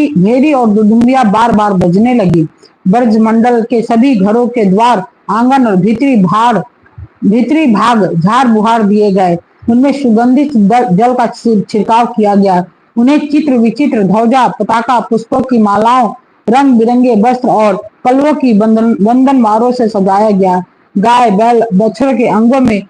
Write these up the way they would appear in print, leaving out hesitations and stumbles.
भेरी और दुदुम्बिया बार बार बजने लगी। ब्रज मंडल के सभी घरों के द्वार, आंगन और भीतरी भाग झाड़ बुहार दिए गए। उनमें सुगंधित जल का छिड़काव किया गया। उन्हें चित्र विचित्र ध्वजा, पताका, पुष्पों की मालाओं, रंग बिरंगे वस्त्र और पल्लों की बंधन मारों से सजाया गया। गाय, बैल, बछड़े के अंगों में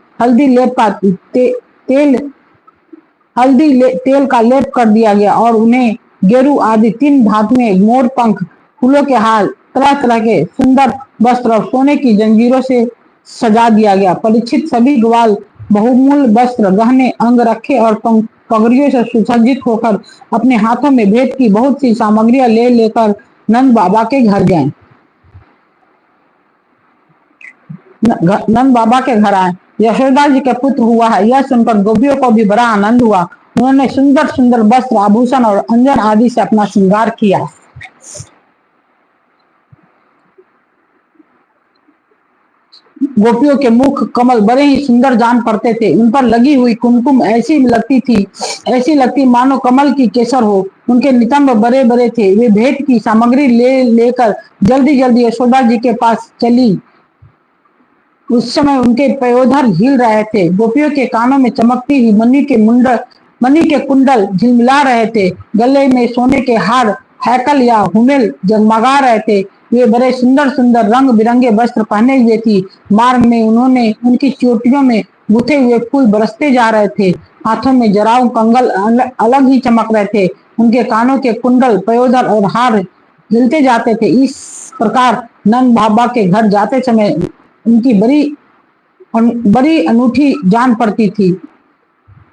तेल का लेप कर दिया गया और उन्हें गेरू आदि 3 धातुएं, मोर पंख, फूलों के हार, तरह तरह के सुंदर वस्त्र और सोने की जंजीरों से सजा दिया गया। परीक्षित सभी ग्वाल बहुमूल्य वस्त्र, गहने, अंगरखे और पगड़ियों से सुसज्जित होकर अपने हाथों में भेंट की बहुत सी सामग्रियां लेकर नंद बाबा के घर गए। नंद बाबा के घर आए। यशोदा जी के पुत्र हुआ है, यह सुनकर गोपियों को भी बड़ा आनंद हुआ। उन्होंने सुंदर सुंदर वस्त्र, आभूषण और अंजन आदि से अपना श्रृंगार किया। गोपियों के मुख कमल बड़े ही सुंदर जान पड़ते थे। उन पर लगी हुई कुमकुम ऐसी लगती मानो कमल की केसर हो। उनके नितंब बड़े बड़े थे। वे भेंट की सामग्री लेकर जल्दी जल्दी यशोदा जी के पास चली। उस समय उनके पयोधर हिल रहे थे। गोपियों के कानों में चमकती हुई मणि के कुंडल झिलमिला रहे थे। गले में सोने के हार, हैकल या हुमेल जगमगा रहे थे। वे बड़े सुंदर सुंदर रंग बिरंगे वस्त्र पहने हुए थी। मार्ग में उनकी चोटियों में गुथे हुए फूल बरसते जा रहे थे। हाथों में जराऊ कंगल अलग ही चमक रहे थे। उनके कानों के कुंडल, पयोधर और हार हिलते जाते थे। इस प्रकार नंद बाबा के घर जाते समय उनकी बड़ी अनूठी जान पड़ती थी।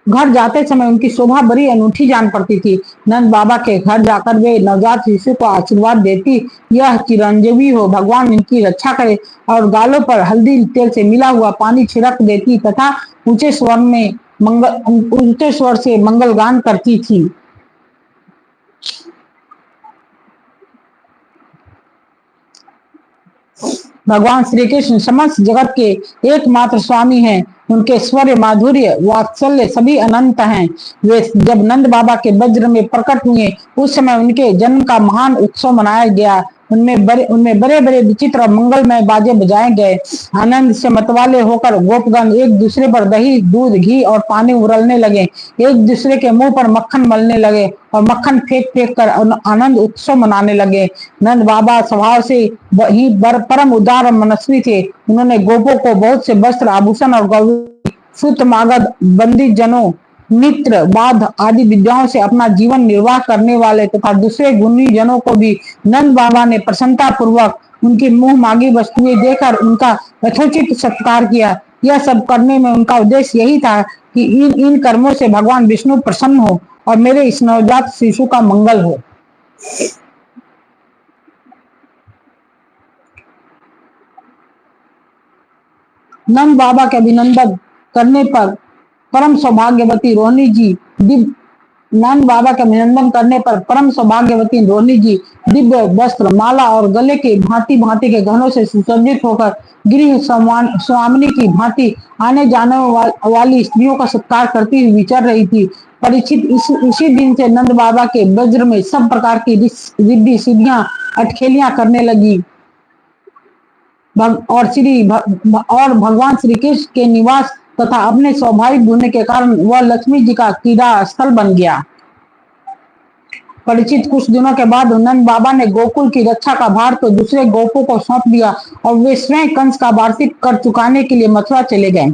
घर जाते समय उनकी शोभा बड़ी अनूठी जान पड़ती थी। नंद बाबा के घर जाकर वे नवजात शिशु को आशीर्वाद देती, यह चिरंजीवी हो, भगवान इनकी रक्षा करे, और गालों पर हल्दी तेल से मिला हुआ पानी छिड़क देती तथा ऊंचे स्वर से मंगल गान करती थी। भगवान श्री कृष्ण समस्त जगत के एकमात्र स्वामी हैं। उनके स्वर, माधुर्य, वात्सल्य सभी अनंत हैं। वे जब नंद बाबा के वज्र में प्रकट हुए, उस समय उनके जन्म का महान उत्सव मनाया गया। उनमें बड़े बड़े विचित्र मंगलमय बाजे बजाए गए। आनंद से मतवाले होकर गोपगण एक दूसरे पर दही, दूध, घी और पानी उड़लने लगे। एक दूसरे के मुंह पर मक्खन मलने लगे और मक्खन फेंक फेंक कर आनंद उत्सव मनाने लगे। नंद बाबा स्वभाव से ही परम उदार और मनस्वी थे। उन्होंने गोपों को बहुत से वस्त्र, आभूषण और सुत मागध, बंदी जनों, मित्र, वाद आदि विद्याओं से अपना जीवन निर्वाह करने वाले तथा दूसरे गुणी जनों को भी नंद बाबा ने प्रसन्नता पूर्वक उनकी मुंह मांगी वस्तुएं देकर उनका यथोचित सत्कार किया। यह सब करने में उनका उद्देश्य यही था कि इन कर्मों से भगवान विष्णु प्रसन्न हो और मेरे इस नवजात शिशु का मंगल हो। नंद बाबा के अभिनंदन करने पर परम सौभाग्यवती रोहिणी जी दिव्य वस्त्र, माला और गले के भांति भांति के गहनों से सुसज्जित होकर गृह स्वामिनी की भांति आने जाने वाली स्त्रियों का सत्कार करती हुई विचर रही थी। परीक्षित इसी दिन से नंद बाबा के वज्र में सब प्रकार की रिद्धि सिद्धियां, अटखेलियां करने लगी और भगवान श्री कृष्ण के निवास तथा अपने स्वाभाविक होने के कारण वह लक्ष्मी जी का क्रीड़ा स्थल बन गया। परीक्षित कुछ दिनों के बाद नंद बाबा ने गोकुल की रक्षा का भार तो दूसरे गोपों को सौंप दिया और वे स्वयं कंस का वार्षिक कर चुकाने के लिए मथुरा चले गए।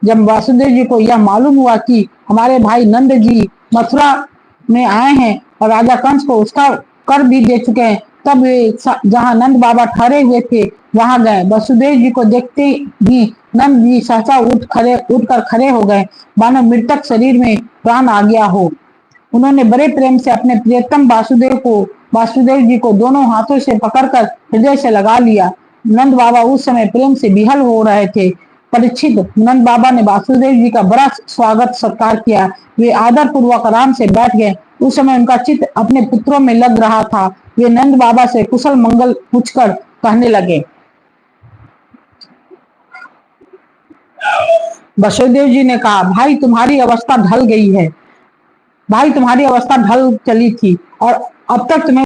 जब वासुदेव जी को यह मालूम हुआ कि हमारे भाई नंद जी मथुरा में आए हैं और राजा कंस को उसका कर भी दे चुके हैं, तब वे जहां नंद बाबा ठहरे हुए थे वहां गए। वसुदेव जी को देखते ही नंद जी सहसा उठकर खड़े हो गए, मानो मृतक शरीर में प्राण आ गया हो। उन्होंने बड़े प्रेम से अपने प्रियतम वासुदेव जी को दोनों हाथों से पकड़कर हृदय से लगा लिया। नंद बाबा उस समय प्रेम से विहल हो रहे थे। परीक्षित, नंद बाबा ने वासुदेव जी का बड़ा स्वागत सत्कार किया। वे आदर पूर्वक आराम से बैठ गए। उस समय उनका चित्त अपने पुत्रों में लग रहा था। वे नंद बाबा से कुशल मंगल पूछकर कहने लगे। वसुदेव जी ने कहा, भाई तुम्हारी अवस्था ढल चली थी और अब तक तुम्हें